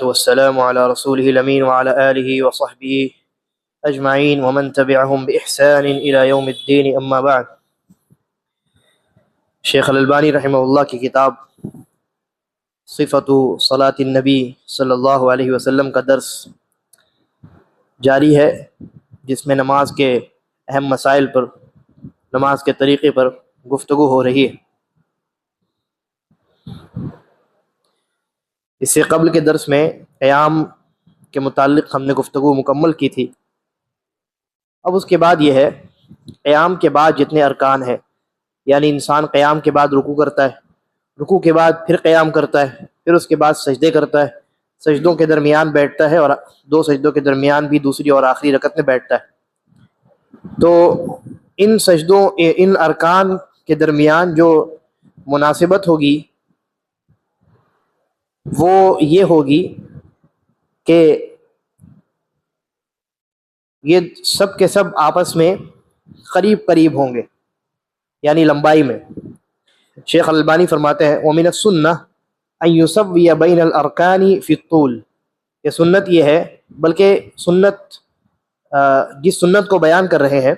والسلام على رسوله الأمين وعلى آله وصحبه أجمعين ومن تبعهم بإحسان إلى يوم الدين أما بعد. شیخ الالبانی رحمہ اللہ کی کتاب صفت صلاۃ النبی صلی اللہ علیہ وسلم کا درس جاری ہے، جس میں نماز کے اہم مسائل پر، نماز کے طریقے پر گفتگو ہو رہی ہے. اس سے قبل کے درس میں قیام کے متعلق ہم نے گفتگو مکمل کی تھی. اب اس کے بعد یہ ہے، قیام کے بعد جتنے ارکان ہیں، یعنی انسان قیام کے بعد رکوع کرتا ہے، رکوع کے بعد پھر قیام کرتا ہے، پھر اس کے بعد سجدے کرتا ہے، سجدوں کے درمیان بیٹھتا ہے، اور دو سجدوں کے درمیان بھی دوسری اور آخری رکعت میں بیٹھتا ہے. تو ان سجدوں، ان ارکان کے درمیان جو مناسبت ہوگی وہ یہ ہوگی کہ یہ سب کے سب آپس میں قریب قریب ہوں گے، یعنی لمبائی میں. شیخ الالبانی فرماتے ہیں وَمِنَ السُّنَّةِ أَن يُسَوِّيَ بَيْنَ الْأَرْكَانِ فِي الطُّولِ، کہ سنت یہ ہے، بلکہ سنت جس سنت کو بیان کر رہے ہیں،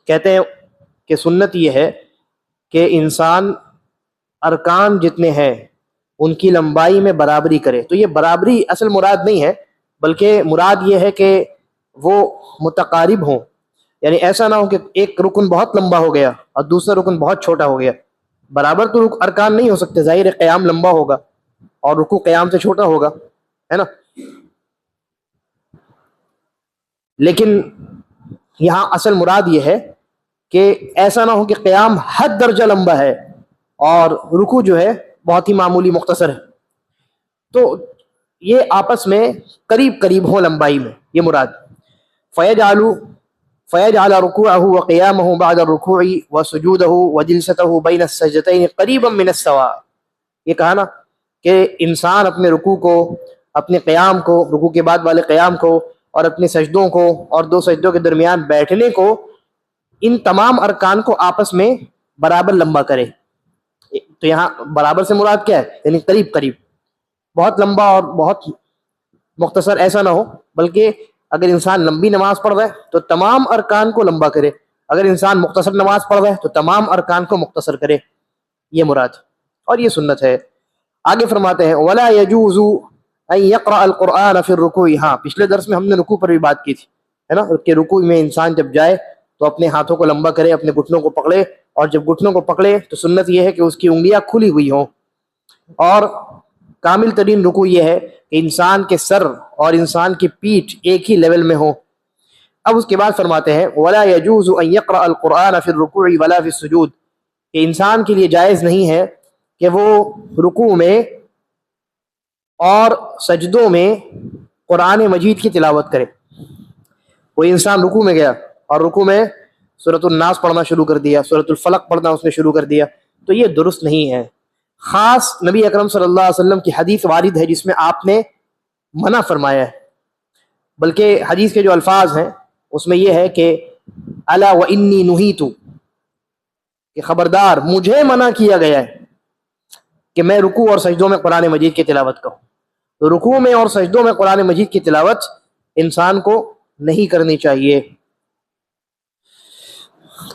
کہتے ہیں کہ سنت یہ ہے کہ انسان ارکان جتنے ہیں ان کی لمبائی میں برابری کرے. تو یہ برابری اصل مراد نہیں ہے، بلکہ مراد یہ ہے کہ وہ متقارب ہوں، یعنی ایسا نہ ہو کہ ایک رکن بہت لمبا ہو گیا اور دوسرا رکن بہت چھوٹا ہو گیا. برابر تو ارکان نہیں ہو سکتے، ظاہر ہے قیام لمبا ہوگا اور رکوع قیام سے چھوٹا ہوگا، ہے نا. لیکن یہاں اصل مراد یہ ہے کہ ایسا نہ ہو کہ قیام حد درجہ لمبا ہے اور رکوع جو ہے بہت ہی معمولی مختصر ہے. تو یہ آپس میں قریب قریب ہو لمبائی میں، یہ مراد. فَيَجْعَلَ رُكُوعَهُ وَقِيَامَهُ بَعْدَ الرُّكُوعِ وَسُجُودَهُ وَجِلْسَتَهُ بَيْنَ السَّجْدَتَيْنِ قَرِيبًا مِنَ السَّوَاءِ. یہ کہا نا کہ انسان اپنے رکوع کو، اپنے قیام کو، رکوع کے بعد والے قیام کو، اور اپنے سجدوں کو، اور دو سجدوں کے درمیان بیٹھنے کو، ان تمام ارکان کو آپس میں برابر لمبا کرے. تو یہاں برابر سے مراد کیا ہے؟ یعنی قریب قریب، بہت لمبا اور بہت مختصر ایسا نہ ہو، بلکہ اگر انسان لمبی نماز پڑھ رہا ہے تو تمام ارکان کو لمبا کرے، اگر انسان مختصر نماز پڑھ رہا ہے تو تمام ارکان کو مختصر کرے، یہ مراد، اور یہ سنت ہے. آگے فرماتے ہیں وَلَا يَجُوزُ أَن يَقْرَأَ الْقُرْآنَ فِي الرُّكُوعِ. ہاں، پچھلے درس میں ہم نے رکوع پر بھی بات کی تھی، ہے نا، کہ رکوع میں انسان جب جائے تو اپنے ہاتھوں کو لمبا کرے، اپنے گھٹنوں کو پکڑے، اور جب گھٹنوں کو پکڑے تو سنت یہ ہے کہ اس کی انگلیاں کھلی ہوئی ہوں. اور کامل ترین رکوع یہ ہے کہ انسان کے سر اور انسان کی پیٹھ ایک ہی لیول میں ہو. اب اس کے بعد فرماتے ہیں وَلَا يَجُوزُ أَن يَقْرَأَ الْقُرْآنَ فِي الرُّكُوعِ وَلَا فِي السُّجُودِ، کہ انسان کے لیے جائز نہیں ہے کہ وہ رکوع میں اور سجدوں میں قرآن مجید کی تلاوت کرے. کوئی انسان رکوع میں گیا اور رکوع میں سورۃ الناس پڑھنا شروع کر دیا، سورۃ الفلق پڑھنا اس نے شروع کر دیا، تو یہ درست نہیں ہے. خاص نبی اکرم صلی اللہ علیہ وسلم کی حدیث وارد ہے جس میں آپ نے منع فرمایا ہے، بلکہ حدیث کے جو الفاظ ہیں اس میں یہ ہے کہ الا وانی نہیت، کہ خبردار مجھے منع کیا گیا ہے کہ میں رکوع اور سجدوں میں قرآن مجید کی تلاوت کروں. تو رکوع میں اور سجدوں میں قرآن مجید کی تلاوت انسان کو نہیں کرنی چاہیے.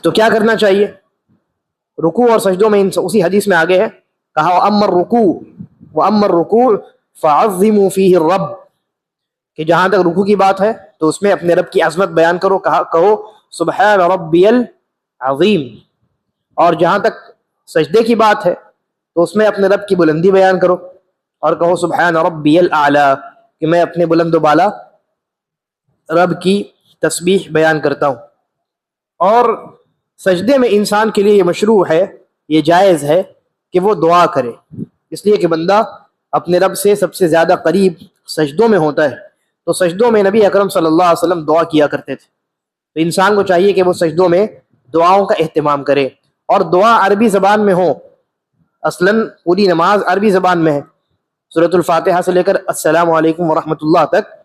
تو کیا کرنا چاہیے؟ رکوع اور سجدوں میں اسی حدیث میں آگے ہے، کہا وَأَمَّا الرُّكُوعُ فَعَظِّمُوا فِيهِ الرَّبَّ، کہ جہاں تک رکوع کی بات ہے تو اس میں اپنے رب کی عظمت بیان کرو، کہو سبحان ربی العظیم. اور جہاں تک سجدے کی بات ہے تو اس میں اپنے رب کی بلندی بیان کرو اور کہو سبحان ربی الاعلیٰ، کہ میں اپنے بلند و بالا رب کی تسبیح بیان کرتا ہوں. اور سجدے میں انسان کے لیے یہ مشروع ہے، یہ جائز ہے کہ وہ دعا کرے، اس لیے کہ بندہ اپنے رب سے سب سے زیادہ قریب سجدوں میں ہوتا ہے. تو سجدوں میں نبی اکرم صلی اللہ علیہ وسلم دعا کیا کرتے تھے، تو انسان کو چاہیے کہ وہ سجدوں میں دعاؤں کا اہتمام کرے، اور دعا عربی زبان میں ہو. اصلاً پوری نماز عربی زبان میں ہے، سورۃ الفاتحہ سے لے کر السلام علیکم ورحمۃ اللہ تک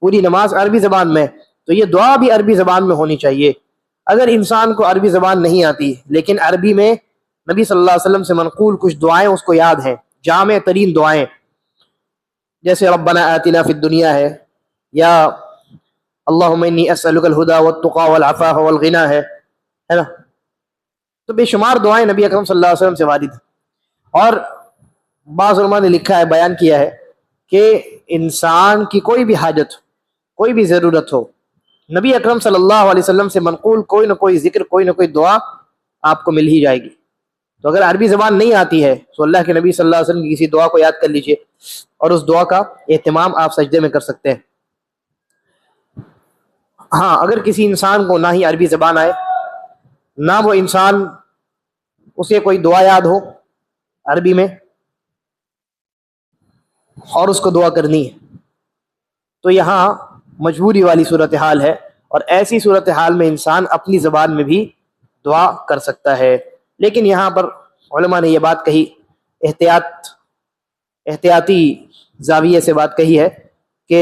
پوری نماز عربی زبان میں، تو یہ دعا بھی عربی زبان میں ہونی چاہیے. اگر انسان کو عربی زبان نہیں آتی لیکن عربی میں نبی صلی اللہ علیہ وسلم سے منقول کچھ دعائیں اس کو یاد ہیں، جامع ترین دعائیں، جیسے ربنا آتنا فی الدنیا ہے، یا اللہم انی اسألک الہدی والتقی والعفاف والغنی ہے نا. تو بے شمار دعائیں نبی اکرم صلی اللہ علیہ وسلم سے وارد ہیں. اور بعض علماء نے لکھا ہے، بیان کیا ہے کہ انسان کی کوئی بھی حاجت، کوئی بھی ضرورت ہو، نبی اکرم صلی اللہ علیہ وسلم سے منقول کوئی نہ کوئی ذکر، کوئی نہ کوئی دعا آپ کو مل ہی جائے گی. تو اگر عربی زبان نہیں آتی ہے تو اللہ کے نبی صلی اللہ علیہ وسلم کی کسی دعا کو یاد کر لیجئے اور اس دعا کا اہتمام آپ سجدے میں کر سکتے ہیں. ہاں، اگر کسی انسان کو نہ ہی عربی زبان آئے، نہ وہ انسان اسے کوئی دعا یاد ہو عربی میں اور اس کو دعا کرنی ہے، تو یہاں مجبوری والی صورتحال ہے، اور ایسی صورتحال میں انسان اپنی زبان میں بھی دعا کر سکتا ہے. لیکن یہاں پر علماء نے یہ بات کہی، احتیاطی زاویے سے بات کہی ہے کہ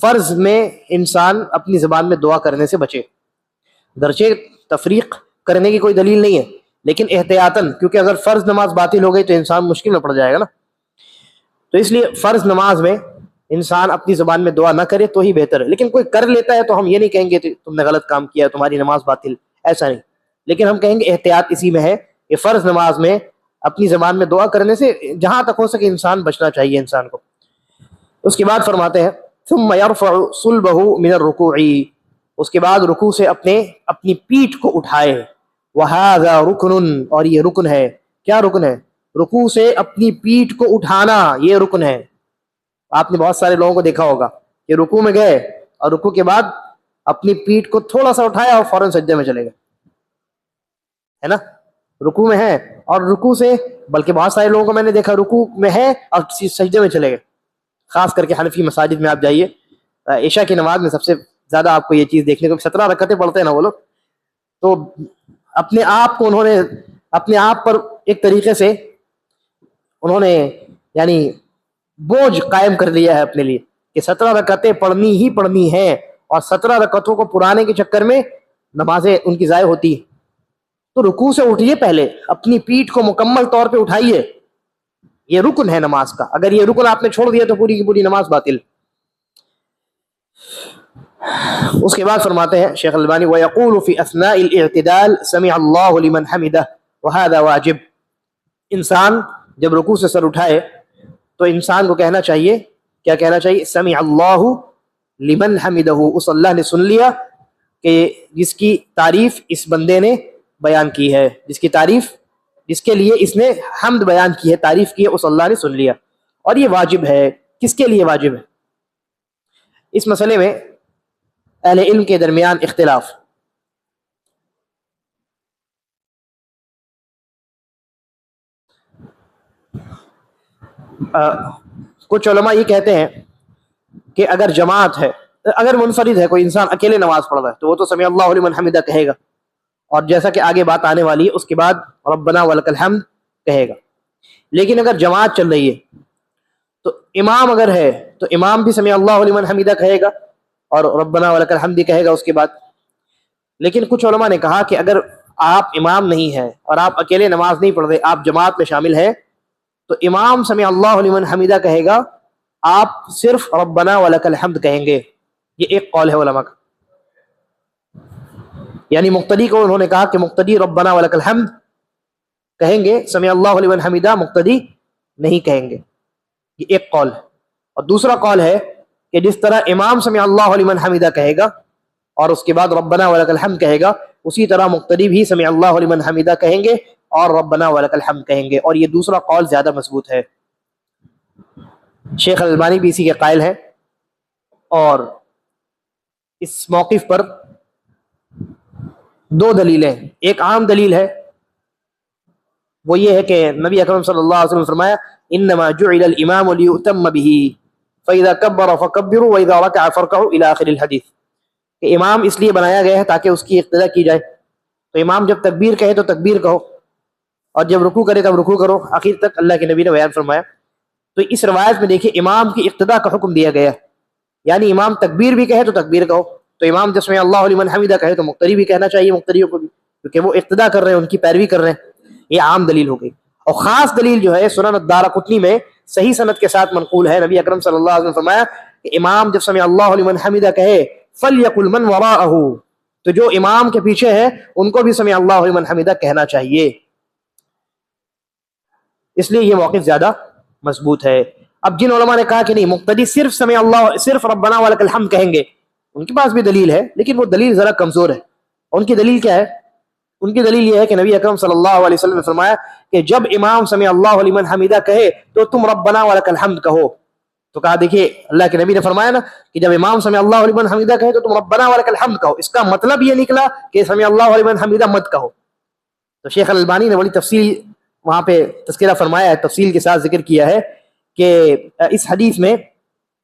فرض میں انسان اپنی زبان میں دعا کرنے سے بچے. گرچہ تفریق کرنے کی کوئی دلیل نہیں ہے، لیکن احتیاطاً، کیونکہ اگر فرض نماز باطل ہو گئی تو انسان مشکل میں پڑ جائے گا نا. تو اس لیے فرض نماز میں انسان اپنی زبان میں دعا نہ کرے تو ہی بہتر ہے. لیکن کوئی کر لیتا ہے تو ہم یہ نہیں کہیں گے تم نے غلط کام کیا، تمہاری نماز باطل، ایسا نہیں. لیکن ہم کہیں گے احتیاط اسی میں ہے کہ فرض نماز میں اپنی زبان میں دعا کرنے سے جہاں تک ہو سکے انسان بچنا چاہیے انسان کو. اس کے بعد فرماتے ہیں ثم يرفع صلبه من الركوع، اس کے بعد رکوع سے اپنی پیٹھ کو اٹھائے. وهذا رکن، اور یہ رکن ہے. کیا رکن ہے؟ رکوع سے اپنی پیٹھ کو اٹھانا، یہ رکن ہے. آپ نے بہت سارے لوگوں کو دیکھا ہوگا کہ رکوع میں گئے اور رکوع کے بعد اپنی پیٹھ کو تھوڑا سا اٹھایا اور فوراً سجدے میں چلے گئے، ہے نا. رکوع میں ہے اور رکوع سے، بلکہ بہت سارے لوگوں کو میں نے دیکھا رکوع میں ہے اور سجدے میں چلے گئے. خاص کر کے حنفی مساجد میں آپ جائیے، عشاء کی نماز میں سب سے زیادہ آپ کو یہ چیز دیکھنے کو، 17 رکعتیں پڑھتے ہیں نا وہ لوگ، تو اپنے آپ کو انہوں نے اپنے آپ پر ایک طریقے سے انہوں نے یعنی بوجھ قائم کر لیا ہے اپنے لیے کہ 17 رکعتیں پڑھنی ہی پڑھنی ہیں، اور 17 رکعتوں کو پرانے کے چکر میں نمازیں ان کی ضائع ہوتی ہیں. تو رکوع سے اٹھیے، پہلے اپنی پیٹھ کو مکمل طور پہ اٹھائیے، یہ رکن ہے نماز کا. اگر یہ رکن آپ نے چھوڑ دیا تو پوری کی پوری نماز باطل. اس کے بعد فرماتے ہیں شیخ البانی وَيَقُولُ فِي أَثْنَاءِ الْاِعْتِدَالِ سَمِعَ اللَّهُ لِمَنْ حَمِدَهُ وَهَذَا واجب. انسان جب رکوع سے سر اٹھائے تو انسان کو کہنا چاہیے، کیا کہنا چاہیے؟ سمع اللہ لمن حمدہ، اس اللہ نے سن لیا کہ جس کی تعریف اس بندے نے بیان کی ہے، جس کی تعریف، جس کے لیے اس نے حمد بیان کی ہے، تعریف کی ہے، اس اللہ نے سن لیا. اور یہ واجب ہے. کس کے لیے واجب ہے؟ اس مسئلے میں اہل علم کے درمیان اختلاف. کچھ علماء یہ کہتے ہیں کہ اگر جماعت ہے، اگر منفرد ہے، کوئی انسان اکیلے نماز پڑھ رہا ہے تو وہ تو سمع اللہ لمن حمدہ کہے گا، اور جیسا کہ آگے بات آنے والی ہے اس کے بعد ربنا ولک الحمد کہے گا. لیکن اگر جماعت چل رہی ہے تو امام اگر ہے تو امام بھی سمع اللہ لمن حمدہ کہے گا اور ربنا ولک الحمد کہے گا اس کے بعد. لیکن کچھ علماء نے کہا کہ اگر آپ امام نہیں ہیں اور آپ اکیلے نماز نہیں پڑھ رہے، آپ جماعت میں شامل ہیں، تو امام سمع اللہ لمن حمدہ کہے گا، آپ صرف ربنا ولک الحمد کہیں گے. یہ ایک قول ہے علماء کا. یعنی مقتدی کو انہوں نے کہا کہ مقتدی ربنا ولک الحمد کہیں گے، سمع اللہ لمن حمدہ مقتدی نہیں کہیں گے. یہ ایک قول ہے. اور دوسرا قول ہے کہ جس طرح امام سمع اللہ لمن حمدہ کہے گا اور اس کے بعد ربنا ولک الحمد کہے گا، اسی طرح مقتدی بھی سمع اللہ لمن حمدہ کہیں گے اور ربنا ولک الحمد کہیں گے. اور یہ دوسرا قول زیادہ مضبوط ہے. شیخ البانی بھی اسی کے قائل ہیں. اور اس موقف پر دو دلیلیں. ایک عام دلیل ہے، وہ یہ ہے کہ نبی اکرم صلی اللہ علیہ وسلم نے فرمایا انما جعل الامام لیؤتم به فاذا كبر فكبروا واذا ركع فاركعوا الى اخر الحديث، کہ امام اس لیے بنایا گیا ہے تاکہ اس کی اقتداء کی جائے. تو امام جب تکبیر کہے تو تکبیر کہو، اور جب رکوع کرے تب رکوع کرو، آخر تک اللہ کے نبی نے بیان فرمایا. تو اس روایت میں دیکھیے امام کی اقتداء کا حکم دیا گیا، یعنی امام تکبیر بھی کہے تو تکبیر کہو. تو امام جب سمع اللہ لمن حمدہ کہے تو مقتدی بھی کہنا چاہیے، مقتدیوں کو بھی، کیونکہ وہ اقتداء کر رہے ہیں، ان کی پیروی کر رہے ہیں. یہ عام دلیل ہو گئی. اور خاص دلیل جو ہے سنن الدارقطنی میں صحیح سند کے ساتھ منقول ہے، نبی اکرم صلی اللہ علیہ وسلم نے فرمایا کہ امام جب سمع اللہ لمن حمدہ کہے فلیقل من وراءہ، تو جو امام کے پیچھے ہے ان کو بھی سمع اللہ لمن حمدہ کہنا چاہیے، اس لیے یہ موقف زیادہ مضبوط ہے۔ اب جن علماء نے کہا کہ نہیں مقتدی صرف سمع اللہ، صرف ربنا ولک الحمد کہیں گے، ان کے پاس بھی دلیل ہے لیکن وہ دلیل ذرا کمزور ہے۔ ان کی دلیل کیا ہے؟ ان کی دلیل یہ ہے کہ نبی اکرم صلی اللہ علیہ وسلم نے فرمایا کہ جب امام سمع اللہ لمن حمیدہ کہے تو تم ربنا ولک الحمد کہو۔ تو کہا دیکھیے اللہ کے نبی نے فرمایا نا کہ جب امام سمع اللہ لمن حمیدہ کہے تو تم ربنا ولک الحمد کہو، اس کا مطلب یہ نکلا کہ سمع اللہ لمن حمیدہ مت کہو۔ تو شیخ الالبانی نے بڑی تفصیل وہاں پہ تذکرہ فرمایا ہے، تفصیل کے ساتھ ذکر کیا ہے کہ اس حدیث میں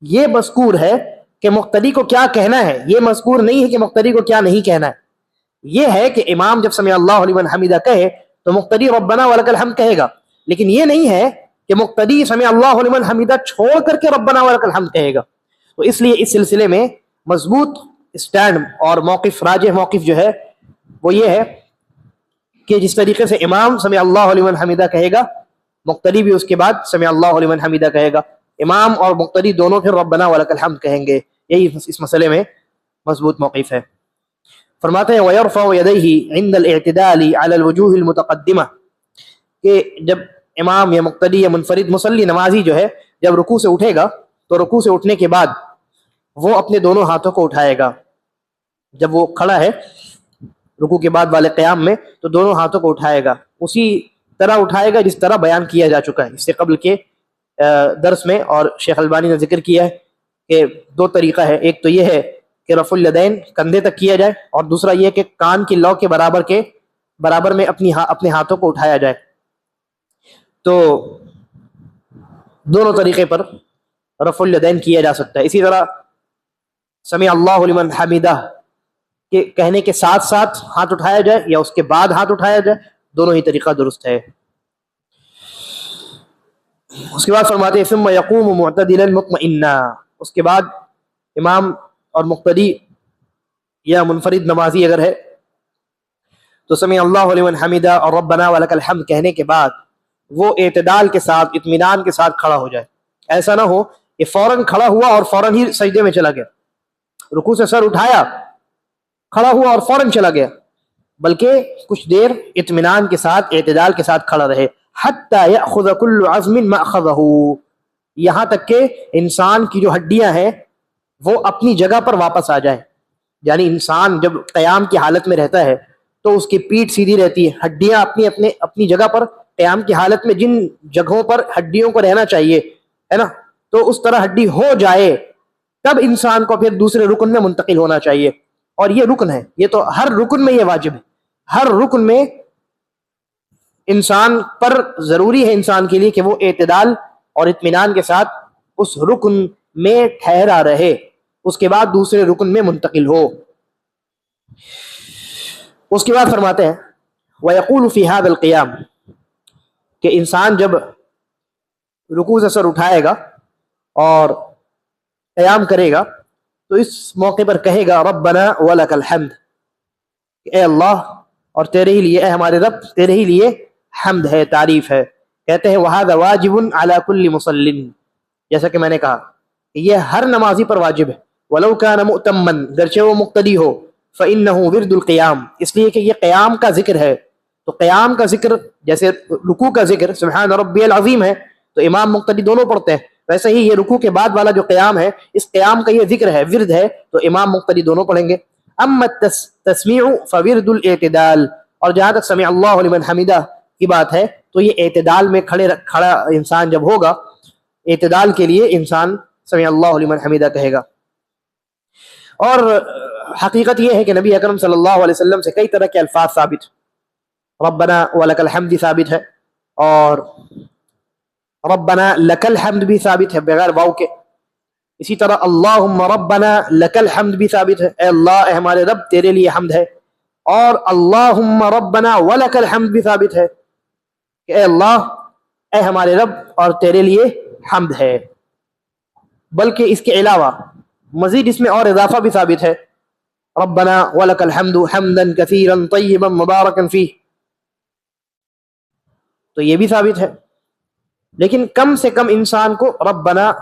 یہ مذکور ہے کہ مقتدی کو کیا کہنا ہے، یہ مذکور نہیں ہے کہ مقتدی کو کیا نہیں کہنا ہے۔ یہ ہے کہ امام جب سمع اللہ لمن حمیدہ کہے تو مقتدی ربنا ولک الحمد کہے گا، لیکن یہ نہیں ہے کہ مقتدی سمع اللہ لمن حمیدہ چھوڑ کر کے ربنا ولک الحمد کہے گا۔ تو اس لیے اس سلسلے میں مضبوط اسٹینڈ اور موقف، راجح موقف جو ہے وہ یہ ہے کہ جس طریقے سے امام سمع اللہ لمن حمیدہ کہے گا، مقتدی بھی اس کے بعد سمع اللہ لمن حمیدہ کہے گا، امام اور مقتدی دونوں پھر ربنا ولک الحمد کہیں گے۔ یہی اس مسئلے میں مضبوط موقف ہے۔ فرماتے ہیں وَيَرْفَعُ يَدَيْهِ عِنْدَ الْاِعْتِدَالِ عَلَى الْوُجُوهِ الْمُتَقَدِّمَةِ، کہ جب امام یا مقتدی یا منفرد مصلی نمازی جو ہے جب رکوع سے اٹھے گا تو رکوع سے اٹھنے کے بعد وہ اپنے دونوں ہاتھوں کو اٹھائے گا۔ جب وہ کھڑا ہے رکوع کے بعد والے قیام میں تو دونوں ہاتھوں کو اٹھائے گا، اسی طرح اٹھائے گا جس طرح بیان کیا جا چکا ہے اس سے قبل کے درس میں، اور شیخ البانی نے ذکر کیا ہے کہ دو طریقہ ہے، ایک تو یہ ہے کہ رفع الیدین کندھے تک کیا جائے، اور دوسرا یہ کہ کان کی لو کے برابر میں اپنے ہاتھوں کو اٹھایا جائے۔ تو دونوں طریقے پر رفع الیدین کیا جا سکتا ہے۔ اسی طرح سمع اللہ لمن حمیدہ کہ کہنے کے ساتھ ساتھ ہاتھ اٹھایا جائے یا اس کے بعد ہاتھ اٹھایا جائے، دونوں ہی طریقہ درست ہے۔ اس کے بعد فرماتے ہیں ثم یقوم معتدلا مطمئنا، اس کے بعد امام اور مقتدی یا منفرد نمازی اگر ہے تو سمع اللہ لمن حمیدہ اور ربنا ولک الحمد کہنے کے بعد وہ اعتدال کے ساتھ، اطمینان کے ساتھ کھڑا ہو جائے۔ ایسا نہ ہو کہ فوراً کھڑا ہوا اور فوراً ہی سجدے میں چلا گیا، رکوع سے سر اٹھایا، کھڑا ہوا اور فوراً چلا گیا، بلکہ کچھ دیر اطمینان کے ساتھ، اعتدال کے ساتھ کھڑا رہے۔ حتی یأخذ کل عظم مأخذہ، یہاں تک کہ انسان کی جو ہڈیاں ہیں وہ اپنی جگہ پر واپس آ جائیں۔ یعنی انسان جب قیام کی حالت میں رہتا ہے تو اس کی پیٹھ سیدھی رہتی ہے، ہڈیاں اپنی جگہ پر، قیام کی حالت میں جن جگہوں پر ہڈیوں کو رہنا چاہیے ہے نا، تو اس طرح ہڈی ہو جائے تب انسان کو پھر دوسرے رکن میں منتقل ہونا چاہیے۔ اور یہ رکن ہے، یہ تو ہر رکن میں یہ واجب ہے، ہر رکن میں انسان پر ضروری ہے انسان کے لیے کہ وہ اعتدال اور اطمینان کے ساتھ اس رکن میں ٹھہرا رہے، اس کے بعد دوسرے رکن میں منتقل ہو۔ اس کے بعد فرماتے ہیں وَيَقُولُ فِي هَذَا الْقِيَامِ، کہ انسان جب رکوع سے سر اٹھائے گا اور قیام کرے گا تو اس موقع پر کہے گا ربنا ولک الحمد، اے اللہ اور تیرے ہی لیے، اے ہمارے رب تیرے ہی لیے حمد ہے، تعریف ہے۔ کہتے ہیں وَهَذَا وَاجِبٌ عَلَى كُلِّ مُصَلٍّ، جیسا کہ میں نے کہا کہ یہ ہر نمازی پر واجب ہے، وَلَوْ كَانَ مُؤْتَمًّا، گرچہ وہ مقتدی ہو، فَإِنَّهُ وِرْدُ الْقِيَامِ، اس لیے کہ یہ قیام کا ذکر ہے۔ تو قیام کا ذکر جیسے رکوع کا ذکر سبحان ربی العظیم ہے تو امام مقتدی دونوں پڑھتے ہیں، ویسے ہی یہ رکوع کے بعد والا جو قیام ہے اس قیام کا یہ ذکر ہے، ورد ہے، تو امام مقتدی دونوں پڑھیں گے۔ اما التسمیع فورد الاعتدال، اور جہاں تک سمع اللہ لمن حمیدہ کی بات ہے تو یہ اعتدال میں کھڑا انسان جب ہوگا، اعتدال کے لیے انسان سمع اللہ لمن حمیدہ کہے گا۔ اور حقیقت یہ ہے کہ نبی اکرم صلی اللہ علیہ وسلم سے کئی طرح کے الفاظ ثابت، ربنا ولک الحمد ثابت ہے، اور ربنا لک الحمد بھی ثابت ہے بغیر واو کے، اسی طرح اللہم ربنا لک الحمد بھی ثابت ہے، اے اللہ اے ہمارے رب تیرے لیے حمد ہے، اور اللہم ربنا ولک الحمد بھی ثابت ہے کہ اے اللہ اے ہمارے رب اور تیرے لیے حمد ہے۔ بلکہ اس کے علاوہ مزید اس میں اور اضافہ بھی ثابت ہے، ربنا ولک الحمد حمدا کثیرا طیبا مبارکا فیہ، تو یہ بھی ثابت ہے۔ لیکن کم سے کم انسان کو ربنا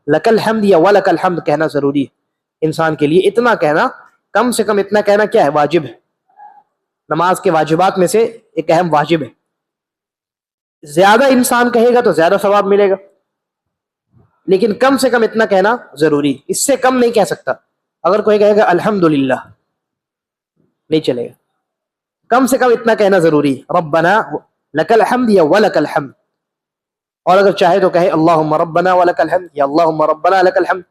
لک الحمد یا ولک الحمد کہنا ضروری ہے انسان کے لیے. اتنا کہنا، کم سے کم اتنا کہنا کیا ہے؟ واجب ہے. نماز کے واجبات میں سے ایک اہم واجب ہے. زیادہ انسان کہے گا تو زیادہ ثواب ملے گا، لیکن کم سے کم اتنا کہنا ضروری. اس سے کم نہیں کہہ سکتا. اگر کوئی کہے گا الحمدللہ، نہیں چلے گا. کم سے کم اتنا کہنا ضروری ہے، ربنا لک الحمد یا ولک الحمد. اور اگر چاہے تو کہے اللہم ربنا ولک الحمد یا اللہم ربنا لک الحمد،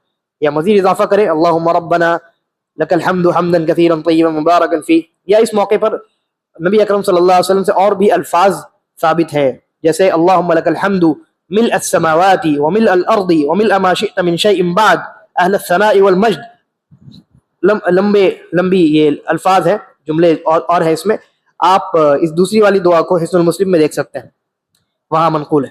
یا مزید اضافہ کرے اللہم ربنا لک الحمد حمدا کثیرا طیبا مبارکا فیہ. یا اس موقع پر نبی اکرم صلی اللہ علیہ وسلم سے اور بھی الفاظ ثابت ہیں، جیسے اللہم لک الحمد ملء السماوات وملء الارض وملء ما شئت من شیء بعد اہل الثناء والمجد. لمبی یہ الفاظ ہیں، جملے اور ہے اس میں. آپ اس دوسری والی دعا کو حسن المسلم میں دیکھ سکتے ہیں، وہاں منقول ہے.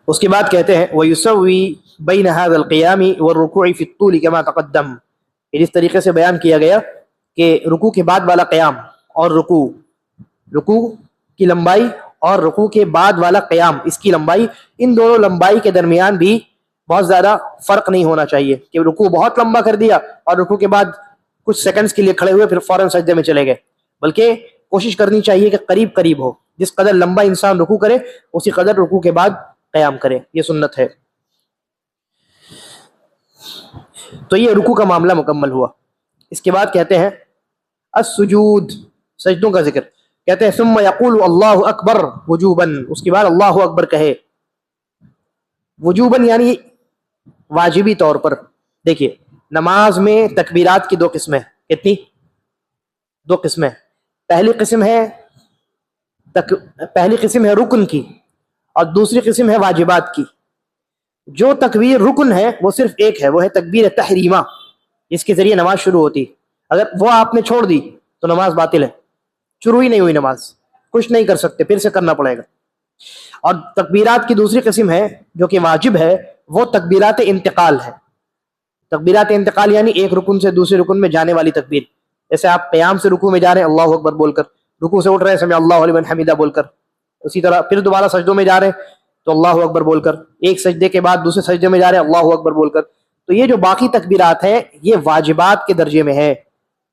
اس کے بعد کہتے ہیں وَيُسَوِّي بَيْنَ هَذَا الْقِيَامِ وَالرُّكُوعِ فِي الطُّولِ كَمَا تَقَدَّمَ. اس طریقے سے بیان کیا گیا کہ رکوع کے بعد والا قیام اور رکوع کی لمبائی اور رکوع کے بعد والا قیام، اس کی لمبائی، ان دونوں لمبائی کے درمیان بھی بہت زیادہ فرق نہیں ہونا چاہیے کہ رکوع بہت لمبا کر دیا اور رکوع کے بعد کچھ سیکنڈز کے لیے کھڑے ہوئے پھر فوراً سجدے میں چلے گئے. بلکہ کوشش کرنی چاہیے کہ قریب قریب ہو. جس قدر لمبا انسان رکوع کرے اسی قدر رکوع کے بعد قیام کرے. یہ سنت ہے. تو یہ رکوع کا معاملہ مکمل ہوا. اس کے بعد کہتے ہیں السجود، سجدوں کا ذکر. کہتے ہیں ثم یقول اللہ اکبر وجوباً، اس کے بعد اللہ اکبر کہے وجوباً یعنی واجبی طور پر. دیکھیے نماز میں تکبیرات کی دو قسمیں. کتنی؟ دو قسمیں. پہلی قسم ہے رکن کی اور دوسری قسم ہے واجبات کی. جو تکبیر رکن ہے وہ صرف ایک ہے، وہ ہے تکبیر تحریمہ، جس کے ذریعے نماز شروع ہوتی. اگر وہ آپ نے چھوڑ دی تو نماز باطل ہے، شروع ہی نہیں ہوئی نماز، کچھ نہیں کر سکتے، پھر سے کرنا پڑے گا. اور تکبیرات کی دوسری قسم ہے جو کہ واجب ہے، وہ تکبیرات انتقال ہے. تکبیرات انتقال یعنی ایک رکن سے دوسرے رکن میں جانے والی تکبیر. جیسے آپ قیام سے رکوع میں جا رہے ہیں اللہ اکبر بول کر، رکوع سے اٹھ رہے ہیں سمع اللہ لمن حمیدہ بول کر، اسی طرح پھر دوبارہ سجدوں میں جا رہے ہیں تو اللہ اکبر بول کر، ایک سجدے کے بعد دوسرے سجدے میں جا رہے ہیں اللہ اکبر بول کر. تو یہ جو باقی تکبیرات ہیں یہ واجبات کے درجے میں ہے،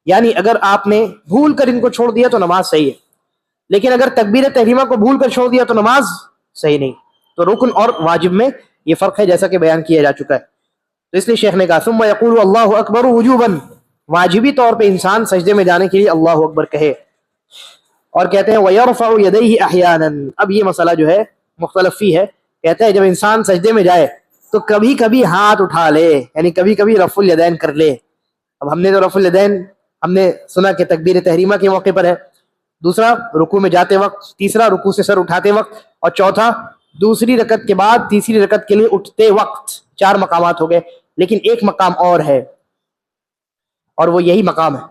یعنی اگر آپ نے بھول کر ان کو چھوڑ دیا تو نماز صحیح ہے، لیکن اگر تکبیر تحریمہ کو بھول کر چھوڑ دیا تو نماز صحیح نہیں. تو رکن اور واجب میں یہ فرق ہے جیسا کہ بیان کیا جا چکا ہے. تو اس لیے شیخ نے کہا ثم یقول اللہ اکبر وجوباً، واجبی طور پہ انسان سجدے میں جانے کے لیے اللہ اکبر کہے. اور کہتے ہیں وَيَرْفَعُ يَدَيْهِ أَحْيَانًا. اب یہ مسئلہ جو ہے مختلف فی ہے. کہتا ہے جب انسان سجدے میں جائے تو کبھی کبھی ہاتھ اٹھا لے، یعنی کبھی کبھی رفع الیدین کر لے. اب ہم نے تو رفع الیدین ہم نے سنا کہ تکبیر تحریمہ کے موقع پر ہے، دوسرا رکوع میں جاتے وقت، تیسرا رکوع سے سر اٹھاتے وقت، اور چوتھا دوسری رکعت کے بعد تیسری رکعت کے لیے اٹھتے وقت. 4 مقامات ہو گئے، لیکن ایک مقام اور ہے اور وہ یہی مقام ہے